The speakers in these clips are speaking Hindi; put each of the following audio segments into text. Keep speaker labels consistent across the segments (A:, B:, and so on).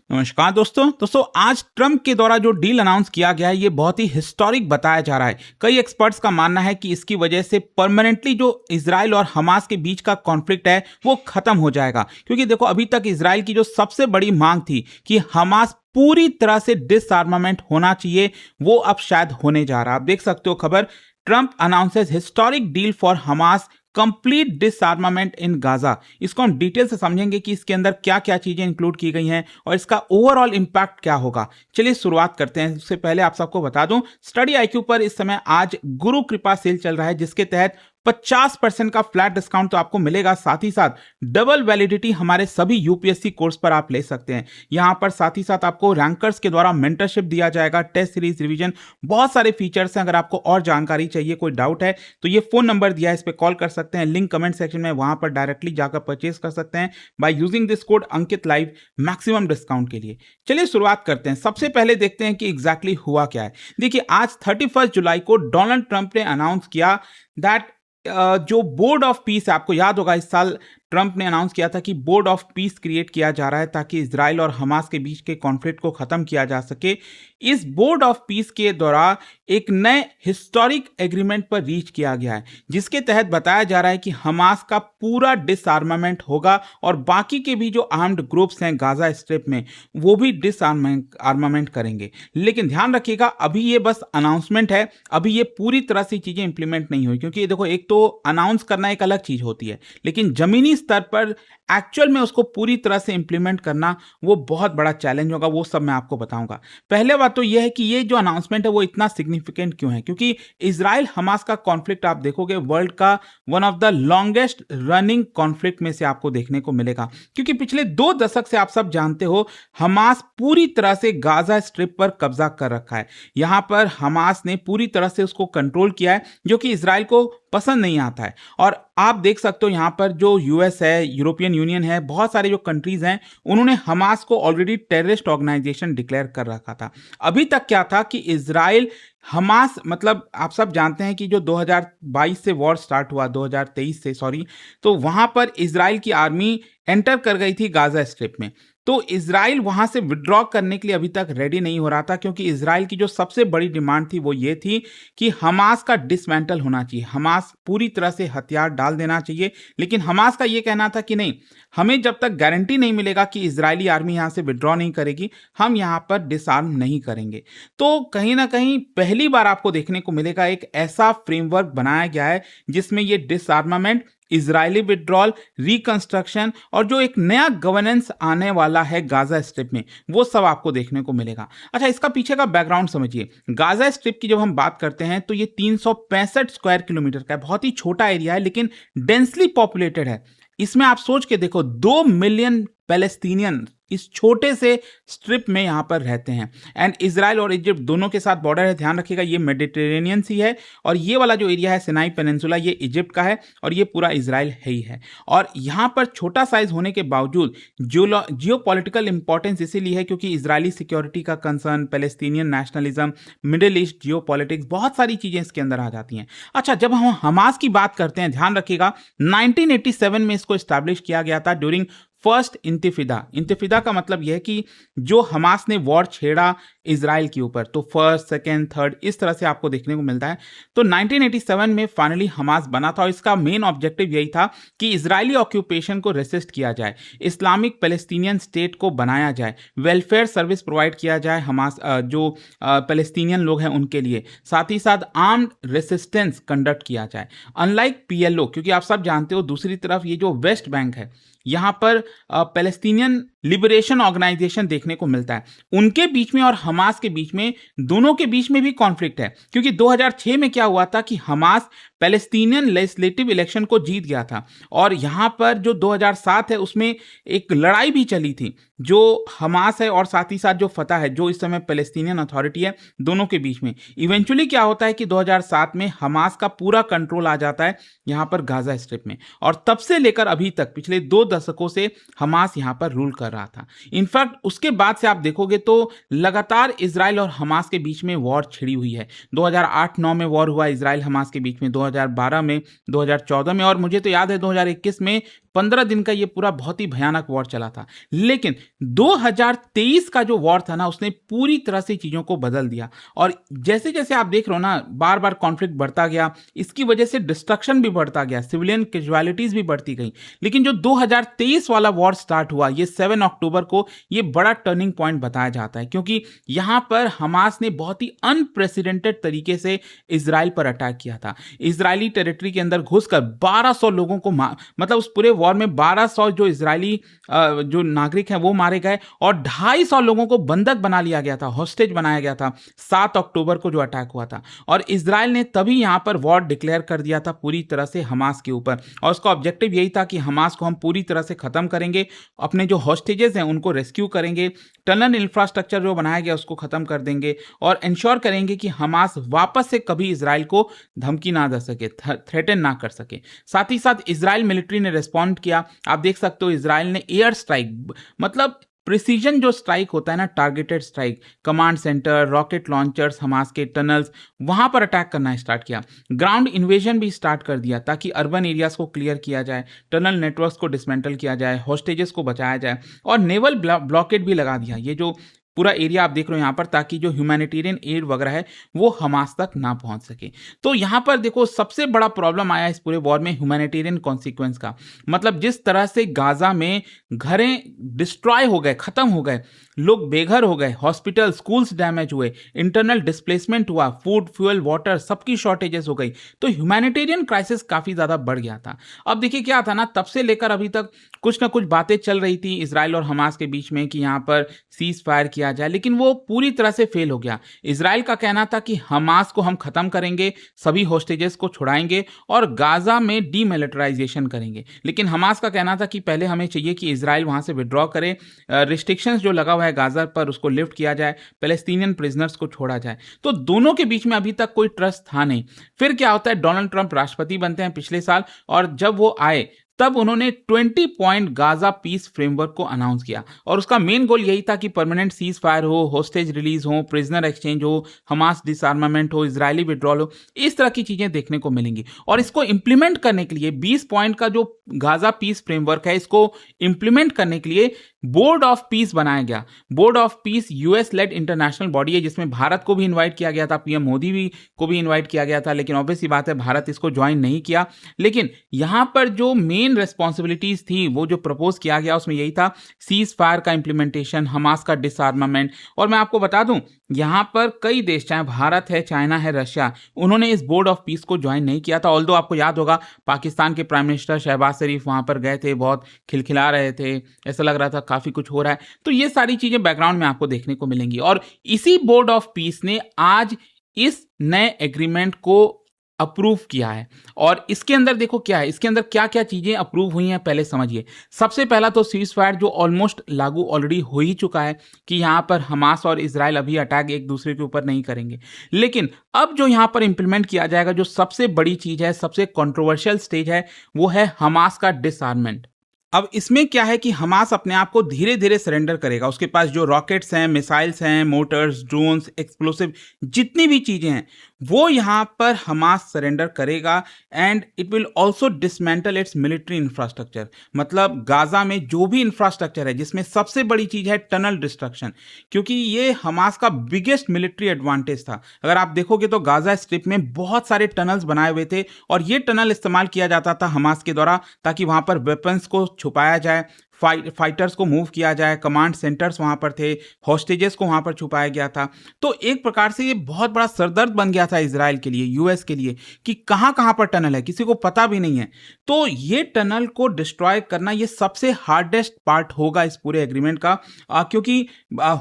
A: नमस्कार दोस्तों आज ट्रंप के द्वारा जो डील अनाउंस किया गया है ये बहुत ही हिस्टोरिक बताया जा रहा है। कई एक्सपर्ट्स का मानना है कि इसकी वजह से परमानेंटली जो इजराइल और हमास के बीच का कॉन्फ्लिक्ट है वो खत्म हो जाएगा। क्योंकि देखो अभी तक इजराइल की जो सबसे बड़ी मांग थी कि हमास पूरी तरह से डिसआर्मामेंट होना चाहिए, वो अब शायद होने जा रहा है। आप देख सकते हो खबर, Trump announces historic deal for Hamas complete डिसआर्मामेंट in Gaza. इसको हम डिटेल से समझेंगे कि इसके अंदर क्या क्या चीजें इंक्लूड की गई हैं और इसका ओवरऑल इंपैक्ट क्या होगा। चलिए शुरुआत करते हैं। उससे पहले आप सबको बता दूं, स्टडी आईक्यू पर इस समय आज गुरु कृपा सेल चल रहा है, जिसके तहत 50% का फ्लैट डिस्काउंट तो आपको मिलेगा। साथ ही साथ डबल वैलिडिटी हमारे सभी यूपीएससी कोर्स पर आप ले सकते हैं। यहां पर साथ ही साथ आपको रैंकर्स के द्वारा मेंटरशिप दिया जाएगा, टेस्ट सीरीज रिवीजन, बहुत सारे फीचर्स हैं। अगर आपको और जानकारी चाहिए, कोई डाउट है तो ये फोन नंबर दिया है, इस पर कॉल कर सकते हैं। लिंक कमेंट सेक्शन में, वहां पर डायरेक्टली जाकर परचेज कर सकते हैं by using this code Ankit live maximum discount के लिए। चलिए शुरुआत करते हैं। सबसे पहले देखते हैं कि एग्जैक्टली हुआ क्या है। देखिए आज 31 जुलाई को डोनाल्ड ट्रंप ने अनाउंस किया दैट जो बोर्ड ऑफ पीस है, आपको याद होगा इस साल ट्रंप ने अनाउंस किया था कि बोर्ड ऑफ पीस क्रिएट किया जा रहा है ताकि इजराइल और हमास के बीच के कॉन्फ्लिक्ट को खत्म किया जा सके। इस बोर्ड ऑफ पीस के द्वारा एक नए हिस्टोरिक एग्रीमेंट पर रीच किया गया है, जिसके तहत बताया जा रहा है कि हमास का पूरा डिसआर्मामेंट होगा और बाकी के भी जो आर्म्ड ग्रुप्स हैं गाजा स्ट्रिप में वो भी डिसआर्मामेंट करेंगे। लेकिन ध्यान रखिएगा, अभी ये बस अनाउंसमेंट है, अभी ये पूरी तरह से चीजें इंप्लीमेंट नहीं हुई। क्योंकि देखो, एक तो अनाउंस करना एक अलग चीज होती है, लेकिन जमीनी स्तर पर एक्चुअल में उसको पूरी तरह से इंप्लीमेंट करना वो बहुत बड़ा चैलेंज होगा। वो सब मैं आपको बताऊंगा। पहले बात तो यह है कि ये जो अनाउंसमेंट है वो इतना सिग्निफिकेंट क्यों है। क्योंकि इजराइल हमास का कॉन्फ्लिक्ट आप देखोगे वर्ल्ड का one of the longest running conflict में से आपको देखने को मिलेगा। क्योंकि पिछले 2 दशक से आप सब जानते हो हमास पूरी तरह से गाजा स्ट्रिप पर कब्जा कर रखा है। यहां पर हमास ने पूरी तरह से उसको कंट्रोल किया है, जो कि इजराइल को पसंद नहीं आता है। और आप देख सकते हो यहां पर जो यूएस है, यूरोपियन यूनियन है, बहुत सारे जो कंट्रीज हैं, उन्होंने हमास को ऑलरेडी टेररिस्ट ऑर्गेनाइजेशन डिक्लेयर कर रखा था। अभी तक क्या था कि इजराइल हमास, मतलब आप सब जानते हैं कि जो 2022 से वॉर स्टार्ट हुआ, 2023 से सॉरी, तो वहां पर इजराइल की आर्मी एंटर कर गई थी गाजा स्ट्रिप में। तो इजराइल वहां से विड्रॉ करने के लिए अभी तक रेडी नहीं हो रहा था, क्योंकि इजराइल की जो सबसे बड़ी डिमांड थी वो ये थी कि हमास का डिसमेंटल होना चाहिए, हमास पूरी तरह से हथियार डाल देना चाहिए। लेकिन हमास का ये कहना था कि नहीं, हमें जब तक गारंटी नहीं मिलेगा कि इजरायली आर्मी यहां से विड्रॉ नहीं करेगी, हम यहां पर डिसआर्म नहीं करेंगे। तो कहीं ना कहीं पहली बार आपको देखने को मिलेगा एक ऐसा फ्रेमवर्क बनाया गया है जिसमें ये डिसआर्मामेंट, इजरायली विड्रॉल, रिकंस्ट्रक्शन और जो एक नया गवर्नेंस आने वाला है गाजा स्ट्रिप में, वो सब आपको देखने को मिलेगा। अच्छा, इसका पीछे का बैकग्राउंड समझिए। गाजा स्ट्रिप की जब हम बात करते हैं तो ये 365 स्क्वायर किलोमीटर का है, बहुत ही छोटा एरिया है, लेकिन डेंसली पॉपुलेटेड है। इसमें आप सोच के देखो, 2 मिलियन पैलेस्टीनियन इस छोटे से स्ट्रिप में यहां पर रहते हैं। एंड इजराइल और इजिप्ट दोनों के साथ बॉर्डर है। ध्यान रखिएगा, ये मेडिटेरेनियन सी है और ये वाला जो एरिया है सिनाई पेनिनसुला, ये इजिप्ट का है और ये पूरा इजराइल है ही है। और यहां पर छोटा साइज होने के बावजूद जियोपॉलिटिकल इंपॉर्टेंस इसीलिए है क्योंकि इजरायली सिक्योरिटी का concern, Palestinian nationalism, middle east geopolitics, बहुत सारी चीजें इसके अंदर आ जाती हैं। अच्छा, जब हम हमास की बात करते हैं, ध्यान रखिएगा 1987 में इसको एस्टैब्लिश किया गया था ड्यूरिंग फर्स्ट इंतिफादा। इंतिफादा का मतलब यह है कि जो हमास ने वॉर छेड़ा इजराइल के ऊपर, तो फर्स्ट, सेकेंड, थर्ड, इस तरह से आपको देखने को मिलता है। तो 1987 में फाइनली हमास बना था और इसका मेन ऑब्जेक्टिव यही था कि इजरायली ऑक्यूपेशन को रेसिस्ट किया जाए, इस्लामिक पैलेस्टीनियन स्टेट को बनाया जाए, वेलफेयर सर्विस प्रोवाइड किया जाए हमास जो पैलेस्टीनियन लोग हैं उनके लिए, साथ ही साथ आर्म्ड रेसिस्टेंस कंडक्ट किया जाए। अनलाइक पीएलओ, क्योंकि आप सब जानते हो दूसरी तरफ ये जो वेस्ट बैंक है, यहां पर पैलेस्टीनियन लिबरेशन ऑर्गेनाइजेशन देखने को मिलता है, उनके बीच में और हमास के बीच में, दोनों के बीच में भी कॉन्फ्लिक्ट है। क्योंकि 2006 में क्या हुआ था कि हमास पैलेस्टीनियन लेजिस्लेटिव इलेक्शन को जीत गया था और यहां पर जो 2007 है उसमें एक लड़ाई भी चली थी, जो हमास है और साथ ही साथ जो फतह है, जो इस समय पैलेस्टीनियन अथॉरिटी है, दोनों के बीच में। इवेंचुअली क्या होता है कि 2007 में हमास का पूरा कंट्रोल आ जाता है यहां पर गाजा स्ट्रिप में, और तब से लेकर अभी तक पिछले 2 दशकों से हमास यहां पर रूल कर रहा था। इनफैक्ट उसके बाद से आप देखोगे तो लगातार इजराइल और हमास के बीच में वॉर छिड़ी हुई है। 2008-9 में वॉर हुआ इजराइल हमास के बीच में, 2012 में, 2014 में, और मुझे तो याद है 2021 में 15 दिन का ये पूरा बहुत ही भयानक वॉर चला था। लेकिन 2023 का जो वॉर था ना, उसने पूरी तरह से चीज़ों को बदल दिया। और जैसे-जैसे आप देख रहे हो ना, बार-बार कॉन्फ्लिक्ट बढ़ता गया, इसकी वजह से डिस्ट्रक्शन भी बढ़ता गया, सिविलियन कैजुअलिटीज़ भी बढ़ती गई। लेकिन जो 2023 वाला वॉर स्टार्ट हुआ, ये 7 अक्टूबर को, ये बड़ा टर्निंग पॉइंट बताया जाता है, क्योंकि यहाँ पर हमास ने बहुत ही अनप्रेसिडेंटेड तरीके से इजराइल पर अटैक किया था। इजरायली टेरिटरी के अंदर घुसकर 1200 लोगों को मतलब उस पूरे वॉर में 1200 जो इजरायली जो नागरिक हैं वो मारे गए, और 250 लोगों को बंधक बना लिया गया था, हॉस्टेज बनाया गया था 7 अक्टूबर को जो अटैक हुआ था। और इजराइल ने तभी यहाँ पर वॉर डिक्लेयर कर दिया था पूरी तरह से हमास के ऊपर, और उसका ऑब्जेक्टिव यही था कि हमास को हम पूरी तरह से खत्म करेंगे, अपने जो हॉस्टेजेस हैं उनको रेस्क्यू करेंगे, टनल इंफ्रास्ट्रक्चर जो बनाया गया उसको खत्म कर देंगे, और इंश्योर करेंगे कि हमास वापस से कभी इजराइल को धमकी ना दे सके, थ्रेटन ना कर सके। साथ ही साथ इजराइल मिलिट्री ने रिस्पॉन्ड किया। आप देख सकते हो इजराइल ने एयर स्ट्राइक, मतलब प्रिसीजन जो स्ट्राइक होता है ना, targeted strike, command centre, rocket launchers, Hamas के टनल्स, वहां पर अटैक करना स्टार्ट किया। ग्राउंड इन्वेजन भी स्टार्ट कर दिया ताकि अर्बन एरियाज को क्लियर किया जाए, टनल नेटवर्क्स को डिसमेंटल किया जाए, हॉस्टेजेस को बचाया जाए, और नेवल ब्लॉकेड भी लगा दिया, ये जो पूरा एरिया आप देख रहे हो यहाँ पर, ताकि जो ह्यूमैनिटेरियन एड वगैरह है वो हमास तक ना पहुंच सके। तो यहाँ पर देखो सबसे बड़ा प्रॉब्लम आया इस पूरे वॉर में ह्यूमैनिटेरियन कॉन्सिक्वेंस का। मतलब जिस तरह से गाजा में घरें डिस्ट्रॉय हो गए, खत्म हो गए, लोग बेघर हो गए, हॉस्पिटल स्कूल्स डैमेज हुए, इंटरनल डिस्प्लेसमेंट हुआ, फूड फ्यूल वाटर सबकी शॉर्टेजेस हो गई, तो ह्यूमैनिटेरियन क्राइसिस काफी ज्यादा बढ़ गया था। अब देखिए क्या था ना, तब से लेकर अभी तक कुछ ना कुछ बातें चल रही थी इजराइल और हमास के बीच में कि यहाँ पर सीज फायर किया जाए, लेकिन वो पूरी तरह से फेल हो गया। इजराइल का कहना था कि हमास को हम खत्म करेंगे, सभी होस्टेजेस को छुड़ाएंगे और गाजा में डीमिलिटराइजेशन करेंगे, लेकिन हमास का कहना था कि पहले हमें चाहिए कि इजराइल वहां से विड्रॉ करे, रिस्ट्रिक्शंस जो लगा हुआ है गाजा पर उसको लिफ्ट किया जाए, पैलेस्टीनियन प्रिजनर्स को छोड़ा जाए। तो दोनों के बीच में अभी तक कोई ट्रस्ट था नहीं। फिर क्या होता है, डोनाल्ड ट्रंप राष्ट्रपति बनते हैं पिछले साल, और जब वो आए तब उन्होंने 20 पॉइंट गाजा पीस फ्रेमवर्क को अनाउंस किया, और उसका मेन गोल यही था कि परमानेंट सीज फायर हो, होस्टेज रिलीज हो, प्रिजनर एक्सचेंज हो, हमास डिसआर्मामेंट हो, इजरायली विड्रॉल हो, इस तरह की चीजें देखने को मिलेंगी। और इसको इंप्लीमेंट करने के लिए 20 पॉइंट का जो गाजा पीस फ्रेमवर्क है, इसको इंप्लीमेंट करने के लिए बोर्ड ऑफ पीस बनाया गया। Board of peace US led international body है, जिसमें भारत को भी इन्वाइट किया गया था, पीएम मोदी भी को भी इन्वाइट किया गया था, लेकिन ऑब्वियस सी बात है भारत इसको ज्वाइन नहीं किया। लेकिन यहां पर जो मेन रेस्पॉन्सिबिलिटीज थी, वो जो प्रपोज किया गया उसमें यही था, सीज फायर का इंप्लीमेंटेशन, हमास का डिसआर्मामेंट। और मैं आपको बता दूं, यहां पर कई देश, चाहे भारत है, चाइना है, रशिया, उन्होंने इस बोर्ड ऑफ पीस को ज्वाइन नहीं किया था। ऑल्दो आपको याद होगा पाकिस्तान के प्राइम मिनिस्टर शहबाज शरीफ वहां पर गए थे, बहुत खिलखिला रहे थे, ऐसा लग रहा था काफी कुछ हो रहा है। तो ये सारी चीजें बैकग्राउंड में आपको देखने को मिलेंगी, और इसी बोर्ड ऑफ पीस ने आज इस नए एग्रीमेंट को अप्रूव किया है। और इसके अंदर देखो क्या है, इसके अंदर क्या क्या चीजें अप्रूव हुई हैं पहले समझिए। सबसे पहला तो सीज फायर जो ऑलमोस्ट लागू ऑलरेडी हो ही चुका है कि यहां पर हमास और इजराइल अभी अटैक एक दूसरे के ऊपर नहीं करेंगे, लेकिन अब जो यहां पर इंप्लीमेंट किया जाएगा, जो सबसे बड़ी चीज है, सबसे कंट्रोवर्शियल स्टेज है, वो है हमास का डिसआर्मेंट। अब इसमें क्या है कि हमास अपने आप को धीरे धीरे सरेंडर करेगा। उसके पास जो रॉकेट्स हैं, मिसाइल्स हैं, मोटर्स, ड्रोन्स, एक्सप्लोसिव, जितनी भी चीजें हैं, वो यहां पर हमास सरेंडर करेगा, and it will also dismantle it's military infrastructure. मतलब गाजा में जो भी इंफ्रास्ट्रक्चर है, जिसमें सबसे बड़ी चीज है टनल डिस्ट्रक्शन, क्योंकि ये हमास का बिगेस्ट मिलिट्री एडवांटेज था। अगर आप देखोगे तो गाजा स्ट्रिप में बहुत सारे टनल्स बनाए हुए थे, और ये टनल इस्तेमाल किया जाता था हमास के द्वारा ताकि वहां पर वेपन्स को छुपाया जाए, फाइटर्स को मूव किया जाए, कमांड सेंटर्स वहां पर थे, हॉस्टेजेस को वहां पर छुपाया गया था। तो एक प्रकार से ये बहुत बड़ा सरदर्द बन गया था इजराइल के लिए, यूएस के लिए, कि कहां कहां पर टनल है, किसी को पता भी नहीं है। तो ये टनल को डिस्ट्रॉय करना, ये सबसे हार्डेस्ट पार्ट होगा इस पूरे एग्रीमेंट का, क्योंकि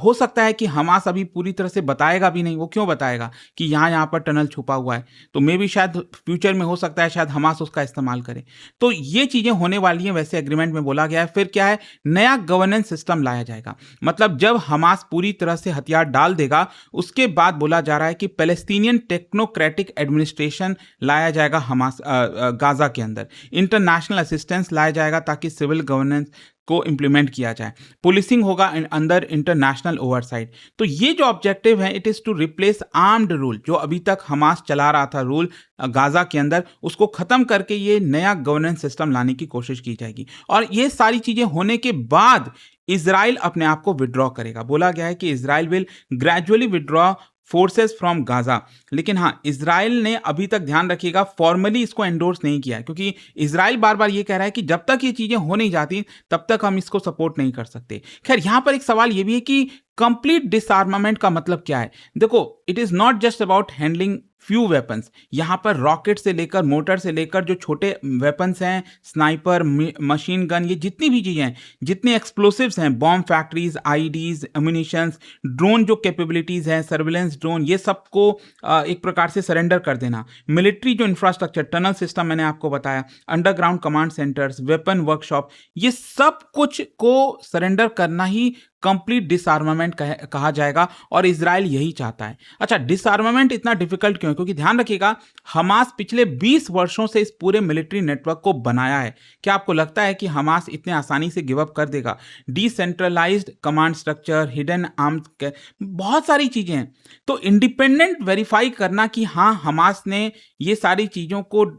A: हो सकता है कि हमास अभी पूरी तरह से बताएगा भी नहीं। वो क्यों बताएगा कि यहां पर टनल छुपा हुआ है? तो मे भी शायद फ्यूचर में हो सकता है शायद हमास उसका इस्तेमाल करे। तो ये चीजें होने वाली हैं, वैसे एग्रीमेंट में बोला गया है। फिर क्या है, नया गवर्नेंस सिस्टम लाया जाएगा। मतलब जब हमास पूरी तरह से हथियार डाल देगा, उसके बाद बोला जा रहा है कि पैलेस्टीनियन टेक्नोक्रेटिक एडमिनिस्ट्रेशन लाया जाएगा हमास गाजा के अंदर, इंटरनेशनल असिस्टेंस लाया जाएगा ताकि सिविल गवर्नेंस को इम्प्लीमेंट किया जाए, पुलिसिंग होगा अंडर इंटरनेशनल ओवरसाइट। तो ये जो ऑब्जेक्टिव है, it is to replace armed rule, जो अभी तक हमास चला रहा था रूल गाजा के अंदर, उसको ख़त्म करके ये नया गवर्नेंस सिस्टम लाने की कोशिश की जाएगी। और ये सारी चीज़ें होने के बाद इजराइल अपने आप को विड्रॉ करेगा। बोला गया है कि Israel will gradually withdraw forces from Gaza. लेकिन हाँ, इजराइल ने अभी तक, ध्यान रखिएगा, फॉर्मली इसको एंडोर्स नहीं किया है, क्योंकि इजराइल बार बार ये कह रहा है कि जब तक ये चीज़ें हो नहीं जाती तब तक हम इसको सपोर्ट नहीं कर सकते। खैर, यहाँ पर एक सवाल ये भी है कि कंप्लीट डिसआर्मामेंट का मतलब क्या है। देखो, it is not just about handling few weapons. यहाँ पर रॉकेट से लेकर, मोटर से लेकर, जो छोटे वेपन्स हैं, स्नाइपर, मशीन गन, ये जितनी भी चीज़ें हैं, जितने एक्सप्लोसिव्स हैं, bomb factories, IEDs, ammunitions, drone जो कैपेबिलिटीज़ हैं, सर्विलेंस ड्रोन, ये सबको एक प्रकार से सरेंडर कर देना। मिलिट्री जो इंफ्रास्ट्रक्चर, टनल सिस्टम मैंने आपको बताया, underground command centres, weapon workshop, ये सब कुछ को सरेंडर करना ही कंप्लीट डिसआर्मामेंट कहा जाएगा, और इजराइल यही चाहता है। अच्छा, डिसआर्मामेंट इतना डिफिकल्ट क्यों है? क्योंकि ध्यान रखिएगा, हमास पिछले 20 वर्षों से इस पूरे मिलिट्री नेटवर्क को बनाया है। क्या आपको लगता है कि हमास इतने आसानी से गिव अप कर देगा? Decentralised command structure, hidden arms, बहुत सारी चीजें हैं। तो इंडिपेंडेंट वेरीफाई करना कि हाँ, हमास ने ये सारी चीजों को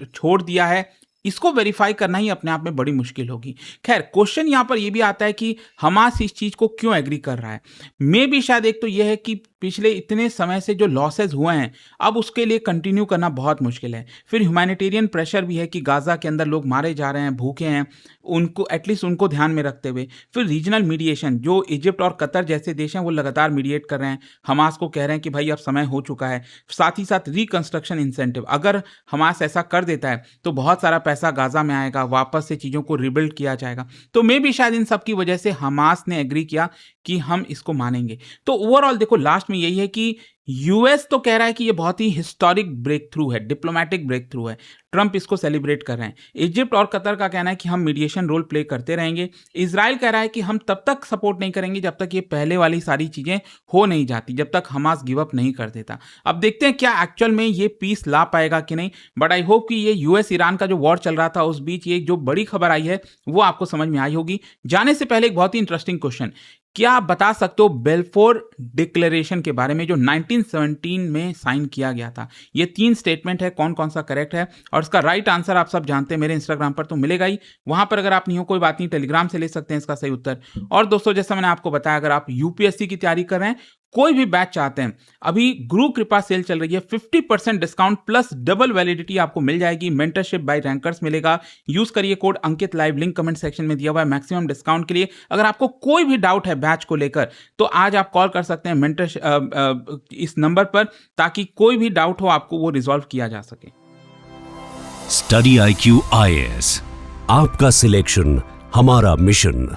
A: छोड़ दिया है, इसको वेरीफाई करना ही अपने आप में बड़ी मुश्किल होगी। खैर, क्वेश्चन यहाँ पर ये भी आता है कि हमास इस चीज़ को क्यों एग्री कर रहा है। मे भी शायद एक तो ये है कि पिछले इतने समय से जो लॉसेस हुए हैं, अब उसके लिए कंटिन्यू करना बहुत मुश्किल है। फिर ह्यूमैनिटेरियन प्रेशर भी है कि गाजा के अंदर लोग मारे जा रहे हैं, भूखे हैं, उनको एटलीस्ट उनको ध्यान में रखते हुए। फिर रीजनल मीडिएशन, जो इजिप्ट और कतर जैसे देश हैं, वो लगातार मीडिएट कर रहे हैं, हमास को कह रहे हैं कि भाई अब समय हो चुका है। साथ ही साथ रिकंस्ट्रक्शन इंसेंटिव, अगर हमास ऐसा कर देता है तो बहुत सारा पैसा गाजा में आएगा, वापस से चीज़ों को रिबिल्ड किया जाएगा। तो मे भी शायद इन सब की वजह से हमास ने एग्री किया कि हम इसको मानेंगे। तो ओवरऑल देखो, लास्ट में यही है कि यूएस तो कह रहा है कि ये बहुत ही हिस्टोरिक ब्रेक थ्रू है, डिप्लोमेटिक ब्रेक थ्रू है, ट्रंप इसको सेलिब्रेट कर रहे हैं। इजिप्ट और कतर का कहना है कि हम मीडिएशन रोल प्ले करते रहेंगे। इजराइल कह रहा है कि हम तब तक सपोर्ट नहीं करेंगे जब तक ये पहले वाली सारी चीजें हो नहीं जाती, जब तक हमास गिव अप नहीं कर देता। अब देखते हैं क्या एक्चुअल में ये पीस ला पाएगा कि नहीं, बट आई होप कि ये यूएस ईरान का जो वॉर चल रहा था, उस बीच ये जो बड़ी खबर आई है वो आपको समझ में आई होगी। जाने से पहले एक बहुत ही इंटरेस्टिंग क्वेश्चन, क्या आप बता सकते हो बेल्फोर डिक्लेरेशन के बारे में, जो 1917 में साइन किया गया था? ये 3 स्टेटमेंट है, कौन कौन सा करेक्ट है? और इसका राइट आंसर आप सब जानते हैं, मेरे इंस्टाग्राम पर तो मिलेगा ही, वहां पर अगर आप नहीं हो कोई बात नहीं, टेलीग्राम से ले सकते हैं इसका सही उत्तर। और दोस्तों, जैसा मैंने आपको बताया, अगर आप यूपीएससी की तैयारी कर रहे हैं, कोई भी बैच चाहते हैं, अभी गुरु कृपा सेल चल रही है, 50% डिस्काउंट प्लस डबल वैलिडिटी आपको मिल जाएगी, मेंटरशिप बाय रैंकर्स मिलेगा। यूज करिए कोड अंकित लाइव, लिंक कमेंट सेक्शन में दिया हुआ है मैक्सिमम डिस्काउंट के लिए। अगर आपको कोई भी डाउट है बैच को लेकर, तो आज आप कॉल कर सकते हैं मेंटरशिप इस नंबर पर, ताकि कोई भी डाउट हो आपको वो रिजॉल्व किया जा सके।
B: स्टडी IQ IAS, आपका सिलेक्शन हमारा मिशन।